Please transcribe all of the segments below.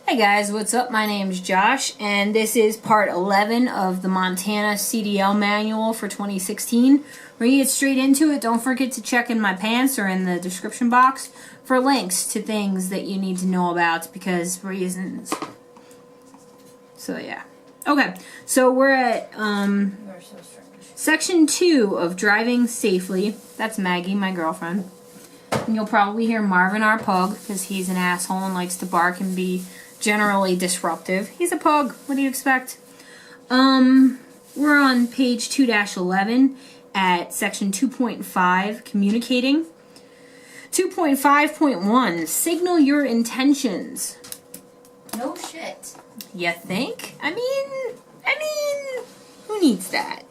Hey guys, what's up? My name's Josh, and this is part 11 of the Montana CDL Manual for 2016. We're going to get straight into it. Don't forget to check in my pants or in the description box for links to things that you need to know about because reasons. So yeah. Okay, so we're at section 2 of driving safely. That's Maggie, my girlfriend. And you'll probably hear Marvin, our pug, because he's an asshole and likes to bark and be generally disruptive. He's a pug. What do you expect? We're on page 2-11 at section 2.5, communicating. 2.5.1, signal your intentions. No shit. You think? I mean, who needs that?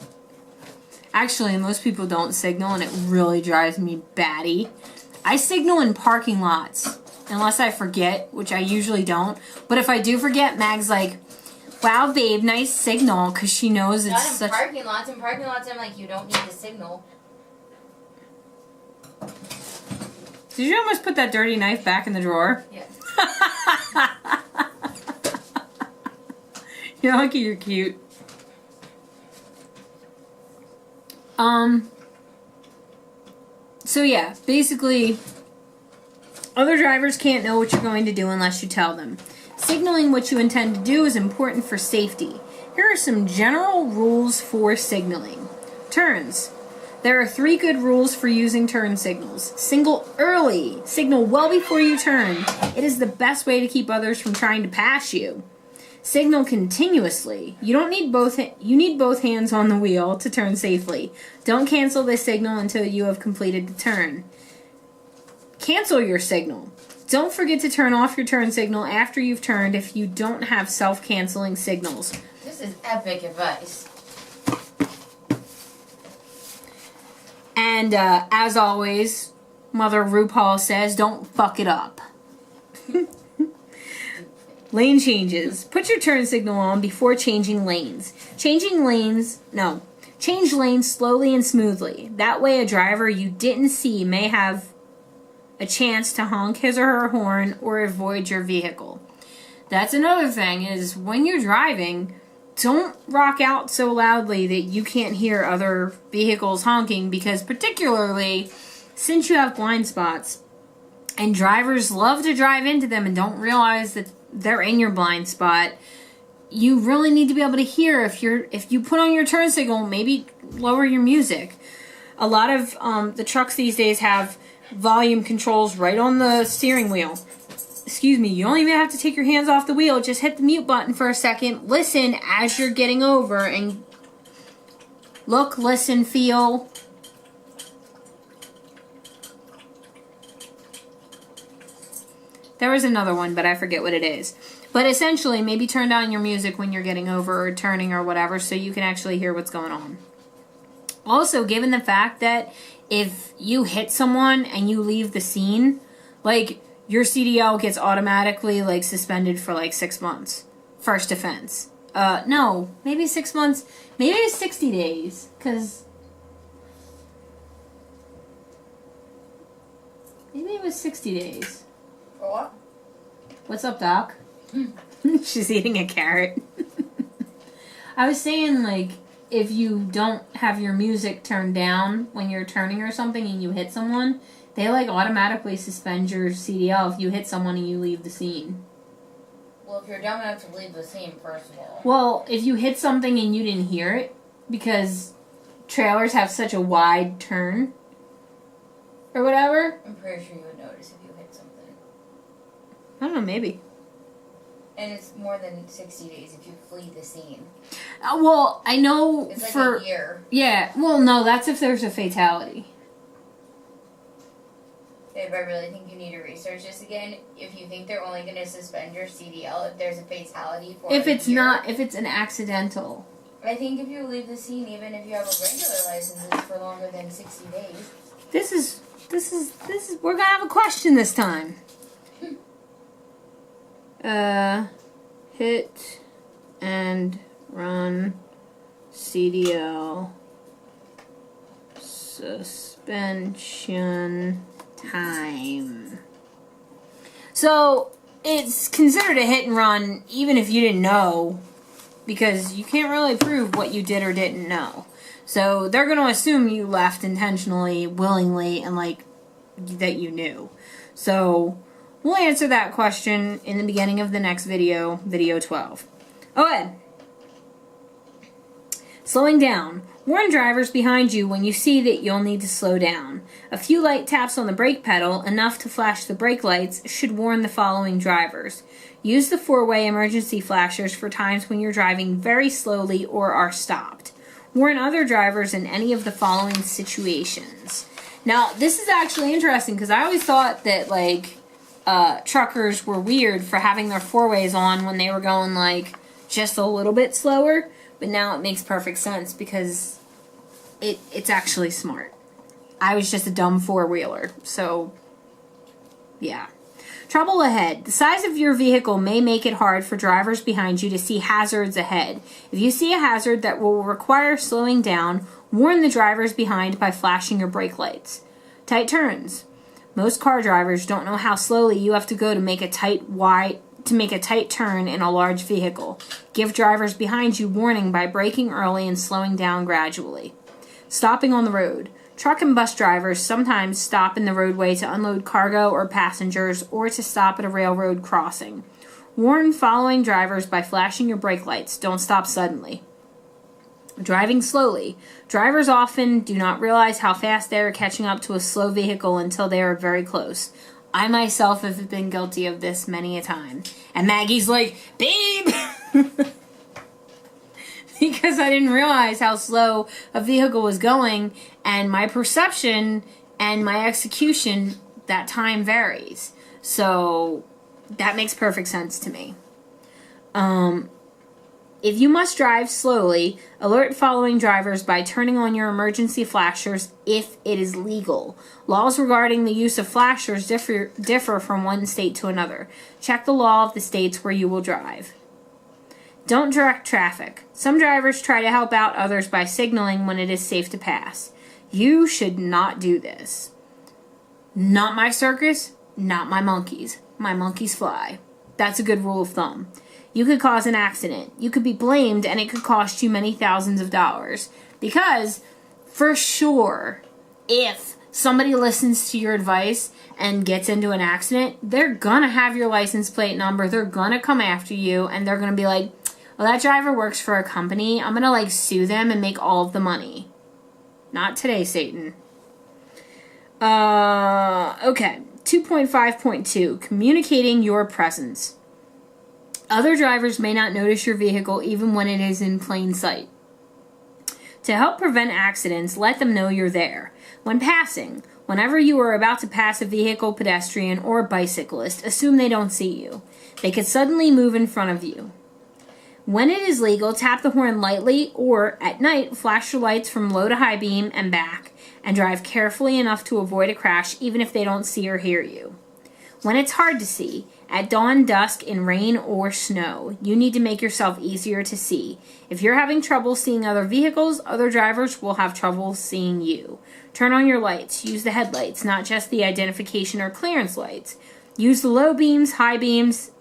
Actually, most people don't signal, and it really drives me batty. I signal in parking lots, unless I forget, which I usually don't. But if I do forget, Mag's like, wow, babe, nice signal, because she knows it's such... Not in parking lots. In parking lots, I'm like, you don't need to signal. Did you almost put that dirty knife back in the drawer? Yeah. You're lucky you're cute. So yeah, basically, other drivers can't know what you're going to do unless you tell them. Signaling what you intend to do is important for safety. Here are some general rules for signaling. Turns. There are 3 good rules for using turn signals. Signal early. Signal well before you turn. It is the best way to keep others from trying to pass you. Signal continuously. You need both hands on the wheel to turn safely. Don't cancel this signal until you have completed the turn. Cancel your signal. Don't forget to turn off your turn signal after you've turned if you don't have self-canceling signals. This is epic advice. And as always, Mother RuPaul says, don't fuck it up. Lane changes. Put your turn signal on before changing lanes. Change lanes slowly and smoothly. That way a driver you didn't see may have a chance to honk his or her horn or avoid your vehicle. That's another thing, is when you're driving, don't rock out so loudly that you can't hear other vehicles honking, because particularly since you have blind spots and drivers love to drive into them and don't realize that they're in your blind spot, you really need to be able to hear. If you put on your turn signal, maybe lower your music. A lot of the trucks these days have volume controls right on the steering wheel. Excuse me, you don't even have to take your hands off the wheel. Just hit the mute button for a second. Listen as you're getting over and look, listen, feel. There was another one, but I forget what it is. But essentially, maybe turn down your music when you're getting over or turning or whatever so you can actually hear what's going on. Also, given the fact that if you hit someone and you leave the scene, like, your CDL gets automatically, like, suspended for, like, 6 months. First offense. No, maybe 6 months. Maybe it's 60 days, because... Maybe it was 60 days. For what? What's up, Doc? She's eating a carrot. I was saying, like, if you don't have your music turned down when you're turning or something and you hit someone, they, like, automatically suspend your CDL if you hit someone and you leave the scene. Well, if you're dumb enough to leave the scene, first of all. Well, if you hit something and you didn't hear it, because trailers have such a wide turn, or whatever. I'm pretty sure you would notice if you hit something. I don't know, maybe. And it's more than 60 days if you flee the scene. Well, I know it's like for... a year. Yeah, well, no, that's if there's a fatality. Babe, I really think you need to research this again. If you think they're only going to suspend your CDL if there's a fatality for if a it's year, not, if it's an accidental. I think if you leave the scene, even if you have a regular license, it's for longer than 60 days. This is, we're gonna have a question this time. Hit and run CDL suspension time. So it's considered a hit and run even if you didn't know, because you can't really prove what you did or didn't know. So they're going to assume you left intentionally, willingly, and like that you knew. So we'll answer that question in the beginning of the next video, video 12. Okay. Slowing down. Warn drivers behind you when you see that you'll need to slow down. A few light taps on the brake pedal, enough to flash the brake lights, should warn the following drivers. Use the four-way emergency flashers for times when you're driving very slowly or are stopped. Warn other drivers in any of the following situations. Now, this is actually interesting because I always thought that, like, truckers were weird for having their four-ways on when they were going, like, just a little bit slower. But now it makes perfect sense because it's actually smart. I was just a dumb four-wheeler, so yeah. Trouble ahead. The size of your vehicle may make it hard for drivers behind you to see hazards ahead. If you see a hazard that will require slowing down, warn the drivers behind by flashing your brake lights. Tight turns. Most car drivers don't know how slowly you have to go to make a tight turn in a large vehicle. Give drivers behind you warning by braking early and slowing down gradually. Stopping on the road. Truck and bus drivers sometimes stop in the roadway to unload cargo or passengers or to stop at a railroad crossing. Warn following drivers by flashing your brake lights. Don't stop suddenly. Driving slowly. Drivers often do not realize how fast they are catching up to a slow vehicle until they are very close. I myself have been guilty of this many a time. And Maggie's like, babe! Because I didn't realize how slow a vehicle was going, and my perception and my execution, that time varies. So that makes perfect sense to me. If you must drive slowly, alert following drivers by turning on your emergency flashers if it is legal. Laws regarding the use of flashers differ from one state to another. Check the law of the states where you will drive. Don't direct traffic. Some drivers try to help out others by signaling when it is safe to pass. You should not do this. Not my circus, not my monkeys. My monkeys fly. That's a good rule of thumb. You could cause an accident. You could be blamed, and it could cost you many thousands of dollars. Because, for sure, if somebody listens to your advice and gets into an accident, they're gonna have your license plate number, they're gonna come after you, and they're gonna be like, well, that driver works for a company, I'm gonna, like, sue them and make all of the money. Not today, Satan. Okay. 2.5.2, communicating your presence. Other drivers may not notice your vehicle even when it is in plain sight. To help prevent accidents, let them know you're there. When passing, whenever you are about to pass a vehicle, pedestrian, or bicyclist, assume they don't see you. They could suddenly move in front of you. When it is legal, tap the horn lightly or, at night, flash your lights from low to high beam and back, and drive carefully enough to avoid a crash even if they don't see or hear you. When it's hard to see, at dawn, dusk, in rain or snow, you need to make yourself easier to see. If you're having trouble seeing other vehicles, other drivers will have trouble seeing you. Turn on your lights. Use the headlights, not just the identification or clearance lights. Use the low beams, high beams.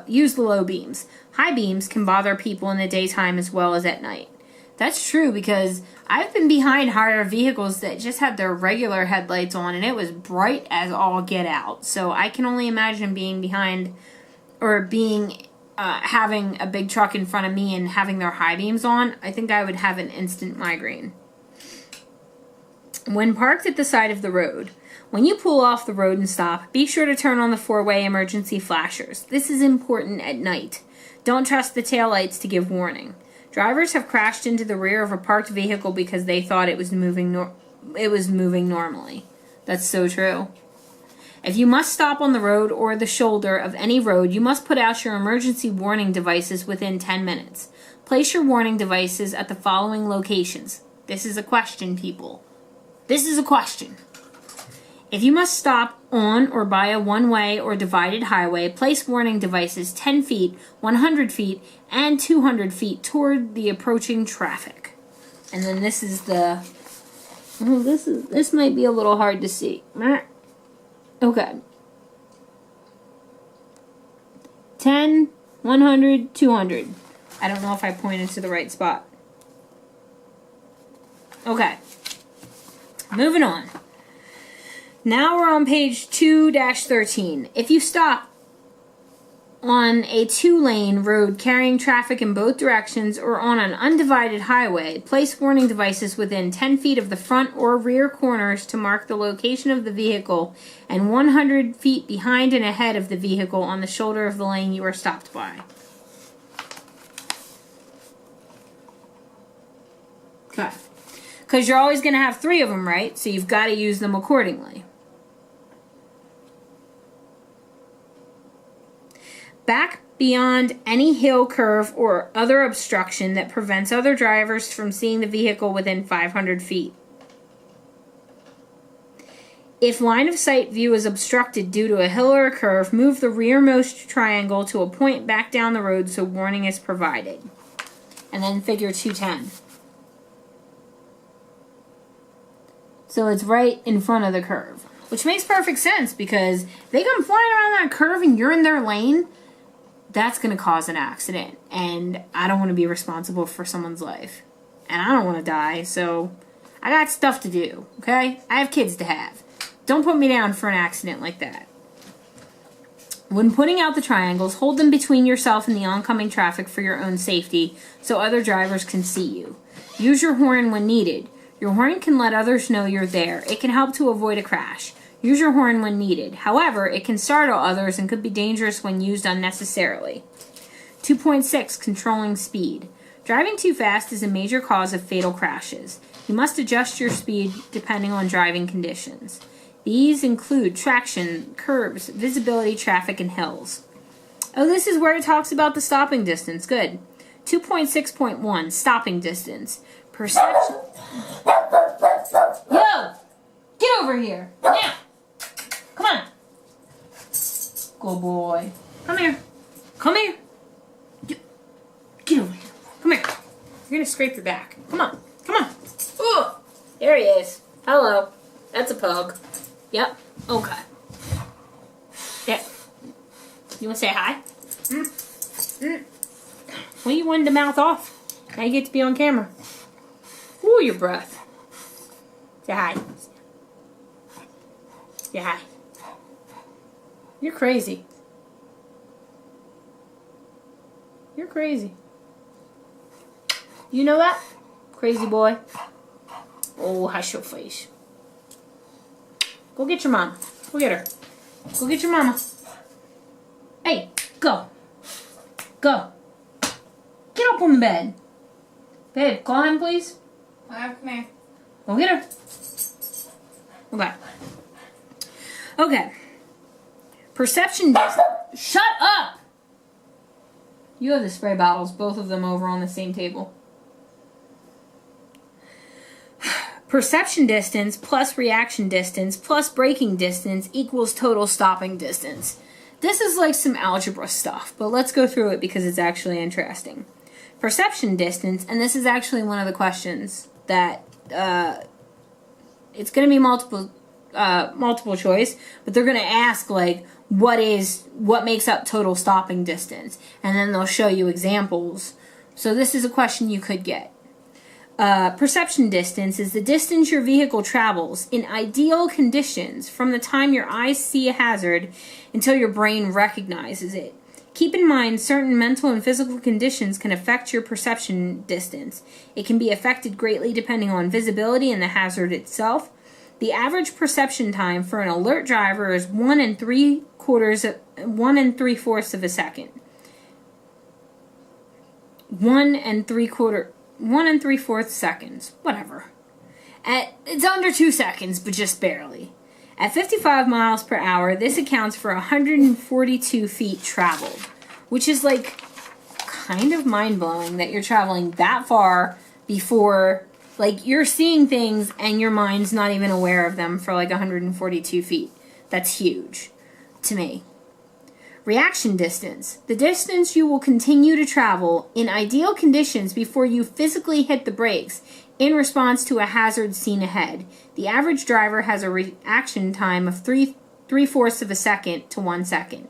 Use the low beams. High beams can bother people in the daytime as well as at night. That's true because I've been behind higher vehicles that just had their regular headlights on and it was bright as all get out. So I can only imagine being behind or being having a big truck in front of me and having their high beams on. I think I would have an instant migraine. When parked at the side of the road, when you pull off the road and stop, be sure to turn on the four-way emergency flashers. This is important at night. Don't trust the taillights to give warning. Drivers have crashed into the rear of a parked vehicle because they thought it was moving normally. That's so true. If you must stop on the road or the shoulder of any road, you must put out your emergency warning devices within 10 minutes. Place your warning devices at the following locations. This is a question, people. This is a question. If you must stop on or by a one-way or divided highway, place warning devices 10 feet, 100 feet, and 200 feet toward the approaching traffic. And then this is the... Oh, this might be a little hard to see. Okay. 10, 100, 200. I don't know if I pointed to the right spot. Okay. Moving on. Now we're on page 2-13. If you stop on a 2-lane road carrying traffic in both directions or on an undivided highway, place warning devices within 10 feet of the front or rear corners to mark the location of the vehicle and 100 feet behind and ahead of the vehicle on the shoulder of the lane you are stopped by. Okay. Because you're always going to have 3 of them, right? So you've got to use them accordingly. Back beyond any hill, curve, or other obstruction that prevents other drivers from seeing the vehicle within 500 feet. If line of sight view is obstructed due to a hill or a curve, move the rearmost triangle to a point back down the road so warning is provided. And then figure 210. So it's right in front of the curve, which makes perfect sense because if they come flying around that curve and you're in their lane, that's going to cause an accident. And I don't want to be responsible for someone's life. And I don't want to die, so I got stuff to do, okay? I have kids to have. Don't put me down for an accident like that. When putting out the triangles, hold them between yourself and the oncoming traffic for your own safety so other drivers can see you. Use your horn when needed. Your horn can let others know you're there. It can help to avoid a crash. Use your horn when needed. However, it can startle others and could be dangerous when used unnecessarily. 2.6. Controlling speed. Driving too fast is a major cause of fatal crashes. You must adjust your speed depending on driving conditions. These include traction, curbs, visibility, traffic, and hills. Oh, this is where it talks about the stopping distance. Good. 2.6.1. Stopping distance. Perception. Yo! Get over here. Now! Come on. Good boy. Come here. Come here. Get over here. Come here. You're going to scrape your back. Come on. Come on. Ooh. There he is. Hello. That's a pug. Yep. Okay. Yeah. You want to say hi? Well, you wanted to mouth off. Now you get to be on camera. Ooh, your breath. Say hi. Say hi. You're crazy. You're crazy. You know that? Crazy boy. Oh, hush your face. Go get your mama. Go get her. Go get your mama. Hey, go. Go. Get up on the bed. Babe, climb, please. Come here. Go get her. Okay. Okay. Perception distance. Shut up! You have the spray bottles, both of them over on the same table. Perception distance plus reaction distance plus braking distance equals total stopping distance. This is like some algebra stuff, but let's go through it because it's actually interesting. Perception distance, and this is actually one of the questions that it's going to be multiple choice, but they're going to ask like what makes up total stopping distance, and then they'll show you examples. So this is a question you could get. Perception distance is the distance your vehicle travels in ideal conditions from the time your eyes see a hazard until your brain recognizes it. Keep in mind certain mental and physical conditions can affect your perception distance. It can be affected greatly depending on visibility and the hazard itself. The average perception time for an alert driver is 1 3/4 of a second. 1 3/4 seconds. Whatever. It's under 2 seconds, but just barely. At 55 miles per hour, this accounts for 142 feet traveled, which is like kind of mind-blowing that you're traveling that far before, like, you're seeing things and your mind's not even aware of them for like 142 feet. That's huge to me. Reaction distance. The distance you will continue to travel in ideal conditions before you physically hit the brakes in response to a hazard seen ahead. The average driver has a reaction time of 3/4 of a second to 1 second.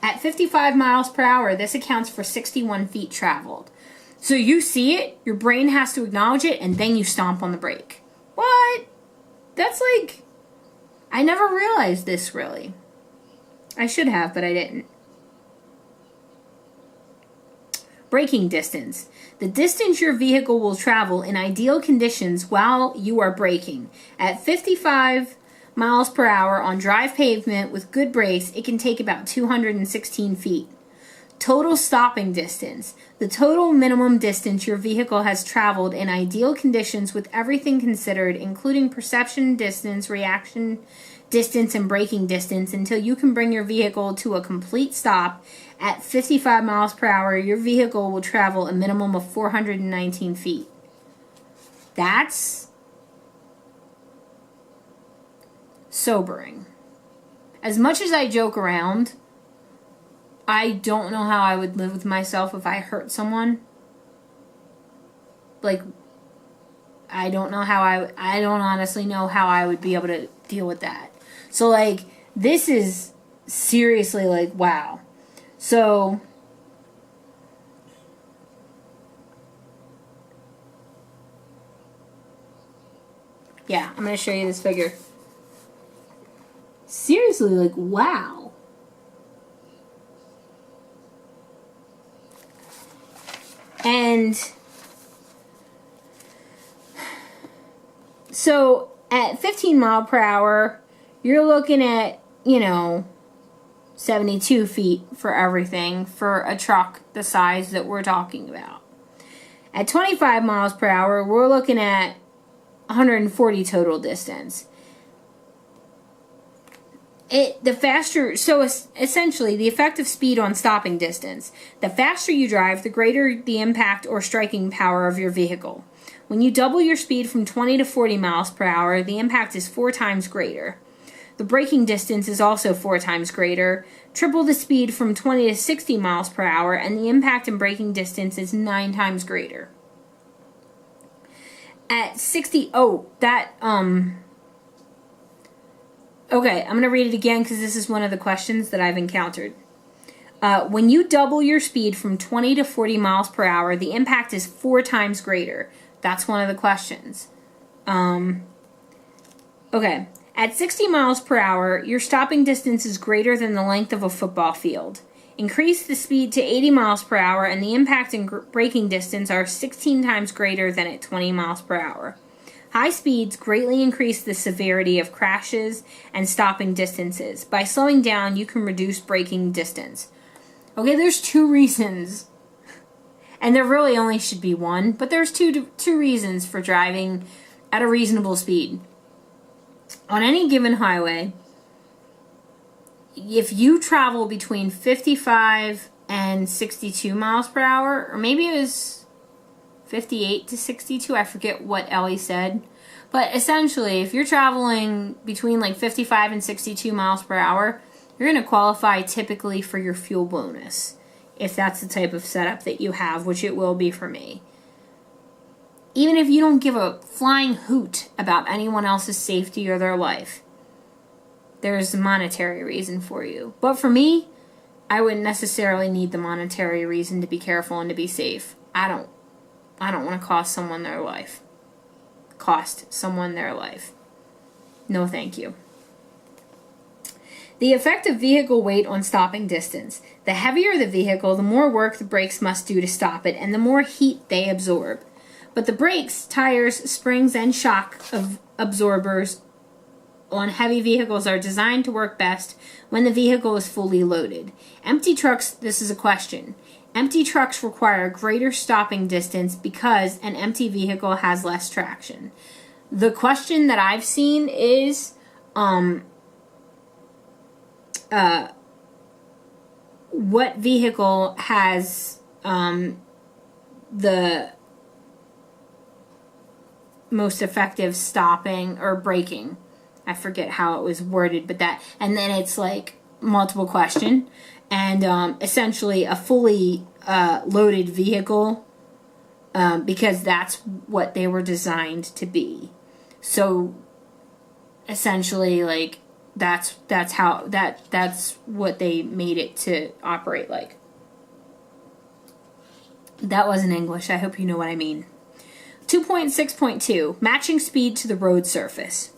At 55 miles per hour, this accounts for 61 feet traveled. So you see it, your brain has to acknowledge it, and then you stomp on the brake. What? That's like... I never realized this, really. I should have, but I didn't. Braking distance. The distance your vehicle will travel in ideal conditions while you are braking. At 55 miles per hour on dry pavement with good brakes, it can take about 216 feet. Total stopping distance. The total minimum distance your vehicle has traveled in ideal conditions with everything considered, including perception distance, reaction distance, and braking distance, until you can bring your vehicle to a complete stop. At 55 miles per hour, your vehicle will travel a minimum of 419 feet. That's sobering. As much as I joke around, I don't know how I would live with myself if I hurt someone. Like, I don't honestly know how I would be able to deal with that. So, like, this is seriously, like, wow. So, yeah, I'm going to show you this figure. Seriously, like, wow. And so at 15 mile per hour, you're looking at, 72 feet for everything for a truck the size that we're talking about. At 25 miles per hour, we're looking at 140 total distance. Essentially, the effective speed on stopping distance. The faster you drive, the greater the impact or striking power of your vehicle. When you double your speed from 20 to 40 miles per hour, the impact is 4 times greater. The braking distance is also 4 times greater. Triple the speed from 20 to 60 miles per hour, and the impact and braking distance is 9 times greater. At 60, okay, I'm going to read it again because this is one of the questions that I've encountered. When you double your speed from 20 to 40 miles per hour, the impact is 4 times greater. That's one of the questions. Okay. At 60 miles per hour, your stopping distance is greater than the length of a football field. Increase the speed to 80 miles per hour, and the impact and braking distance are 16 times greater than at 20 miles per hour. High speeds greatly increase the severity of crashes and stopping distances. By slowing down, you can reduce braking distance. Okay, there's 2 reasons. And there really only should be one, but there's two reasons for driving at a reasonable speed. On any given highway, if you travel between 55 and 62 miles per hour, or maybe it was 58 to 62, I forget what Ellie said. But essentially, if you're traveling between like 55 and 62 miles per hour, you're going to qualify typically for your fuel bonus, if that's the type of setup that you have, which it will be for me. Even if you don't give a flying hoot about anyone else's safety or their life, there's a monetary reason for you. But for me, I wouldn't necessarily need the monetary reason to be careful and to be safe. I don't want to cost someone their life. No, thank you. The effect of vehicle weight on stopping distance. The heavier the vehicle, the more work the brakes must do to stop it, and the more heat they absorb. But the brakes, tires, springs, and shock absorbers on heavy vehicles are designed to work best when the vehicle is fully loaded. Empty trucks, this is a question. Empty trucks require greater stopping distance because an empty vehicle has less traction. The question that I've seen is, what vehicle has the most effective stopping or braking? I forget how it was worded, but that, and then it's like multiple question, and essentially a fully loaded vehicle, because that's what they were designed to be. So essentially, like, that's what they made it to operate like. That wasn't English. I hope you know what I mean. 2.6.2, matching speed to the road surface.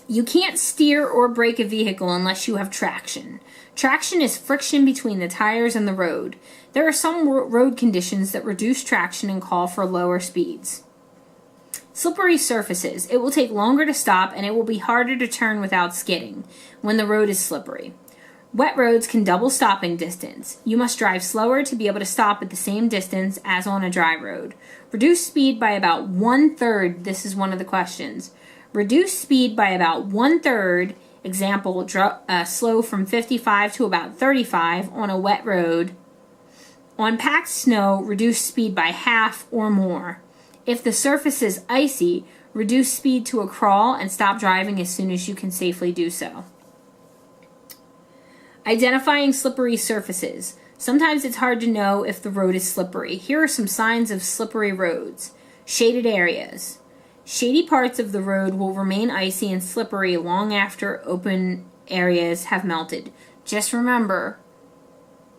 You can't steer or brake a vehicle unless you have traction. Traction is friction between the tires and the road. There are some road conditions that reduce traction and call for lower speeds. Slippery surfaces. It will take longer to stop and it will be harder to turn without skidding when the road is slippery. Wet roads can double stopping distance. You must drive slower to be able to stop at the same distance as on a dry road. Reduce speed by about 1/3. This is one of the questions. Reduce speed by about 1/3. Example, slow from 55 to about 35 on a wet road. On packed snow, reduce speed by half or more. If the surface is icy, reduce speed to a crawl and stop driving as soon as you can safely do so. Identifying slippery surfaces. Sometimes it's hard to know if the road is slippery. Here are some signs of slippery roads. Shaded areas. Shady parts of the road will remain icy and slippery long after open areas have melted. Just remember,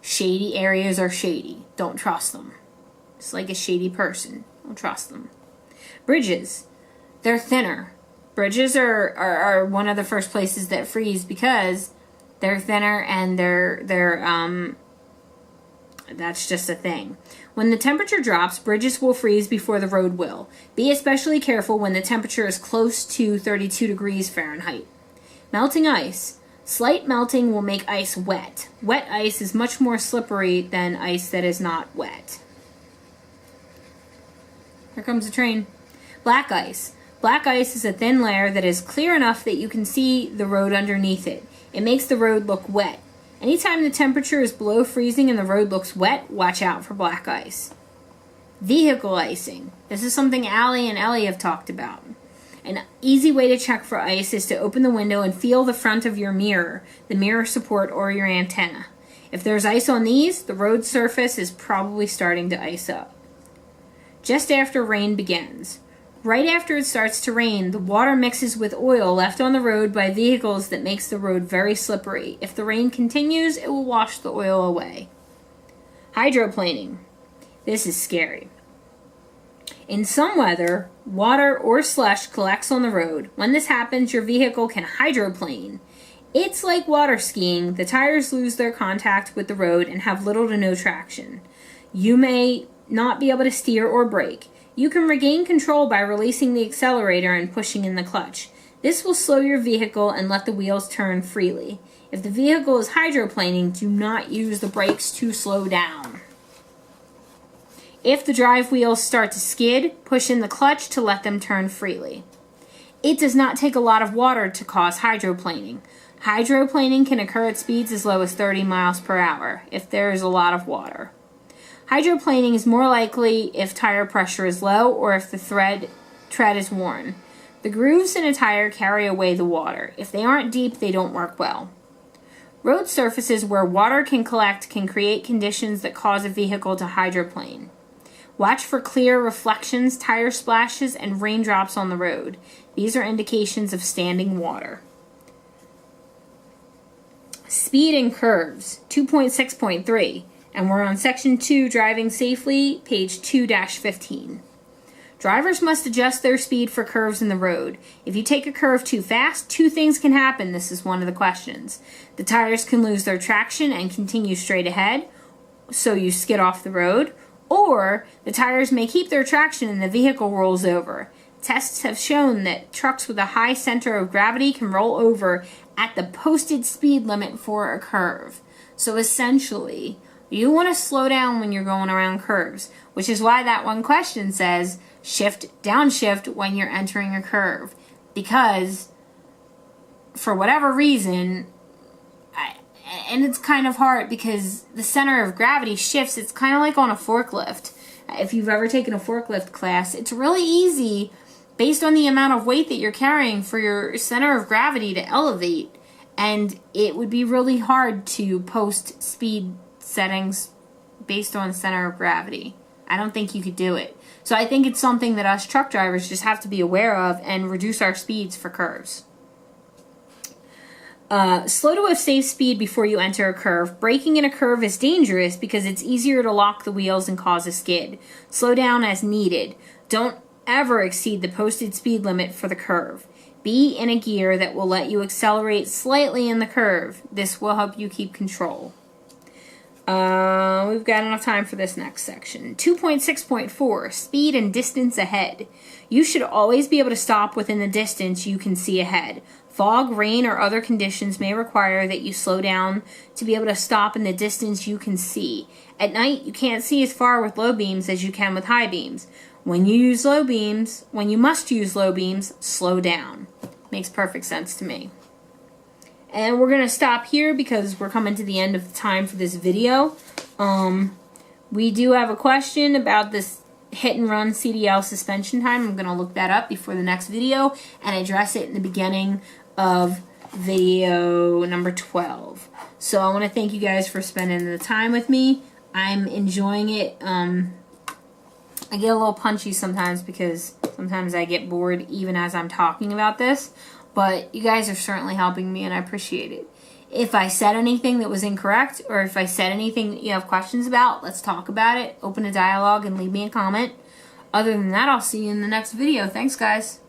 shady areas are shady. Don't trust them. It's like a shady person. Don't trust them. Bridges. They're thinner. Bridges are one of the first places that freeze because they're thinner and that's just a thing. When the temperature drops, bridges will freeze before the road will. Be especially careful when the temperature is close to 32 degrees Fahrenheit. Melting ice. Slight melting will make ice wet. Wet ice is much more slippery than ice that is not wet. Here comes a train. Black ice. Black ice is a thin layer that is clear enough that you can see the road underneath it. It makes the road look wet. Anytime the temperature is below freezing and the road looks wet, watch out for black ice. Vehicle icing. This is something Allie and Ellie have talked about. An easy way to check for ice is to open the window and feel the front of your mirror, the mirror support, or your antenna. If there's ice on these, the road surface is probably starting to ice up. Just after rain begins. Right after it starts to rain, the water mixes with oil left on the road by vehicles that makes the road very slippery. If the rain continues, it will wash the oil away. Hydroplaning. This is scary. In some weather, water or slush collects on the road. When this happens, your vehicle can hydroplane. It's like water skiing. The tires lose their contact with the road and have little to no traction. You may not be able to steer or brake. You can regain control by releasing the accelerator and pushing in the clutch. This will slow your vehicle and let the wheels turn freely. If the vehicle is hydroplaning, do not use the brakes to slow down. If the drive wheels start to skid, push in the clutch to let them turn freely. It does not take a lot of water to cause hydroplaning. Hydroplaning can occur at speeds as low as 30 miles per hour if there is a lot of water. Hydroplaning is more likely if tire pressure is low or if the tread is worn. The grooves in a tire carry away the water. If they aren't deep, they don't work well. Road surfaces where water can collect can create conditions that cause a vehicle to hydroplane. Watch for clear reflections, tire splashes, and raindrops on the road. These are indications of standing water. Speed and curves, 2.6.3. And we're on Section 2, Driving Safely, page 2-15. Drivers must adjust their speed for curves in the road. If you take a curve too fast, two things can happen. This is one of the questions. The tires can lose their traction and continue straight ahead, so you skid off the road, or the tires may keep their traction and the vehicle rolls over. Tests have shown that trucks with a high center of gravity can roll over at the posted speed limit for a curve. So essentially, you want to slow down when you're going around curves, which is why that one question says downshift when you're entering a curve. Because for whatever reason, and it's kind of hard because the center of gravity shifts. It's kind of like on a forklift. If you've ever taken a forklift class, it's really easy based on the amount of weight that you're carrying for your center of gravity to elevate. And it would be really hard to post speed settings based on center of gravity. I don't think you could do it. So I think it's something that us truck drivers just have to be aware of and reduce our speeds for curves. Slow to a safe speed before you enter a curve. Braking in a curve is dangerous because it's easier to lock the wheels and cause a skid. Slow down as needed. Don't ever exceed the posted speed limit for the curve. Be in a gear that will let you accelerate slightly in the curve. This will help you keep control. We've got enough time for this next section. 2.6.4, speed and distance ahead. You should always be able to stop within the distance you can see ahead. Fog, rain, or other conditions may require that you slow down to be able to stop in the distance you can see. At night, you can't see as far with low beams as you can with high beams. When you must use low beams, slow down. Makes perfect sense to me. And we're going to stop here because we're coming to the end of the time for this video. We do have a question about this hit and run CDL suspension time. I'm going to look that up before the next video and address it in the beginning of video number 12. So I want to thank you guys for spending the time with me. I'm enjoying it. I get a little punchy sometimes because sometimes I get bored even as I'm talking about this. But you guys are certainly helping me and I appreciate it. If I said anything that was incorrect or if I said anything that you have questions about, let's talk about it. Open a dialogue and leave me a comment. Other than that, I'll see you in the next video. Thanks, guys.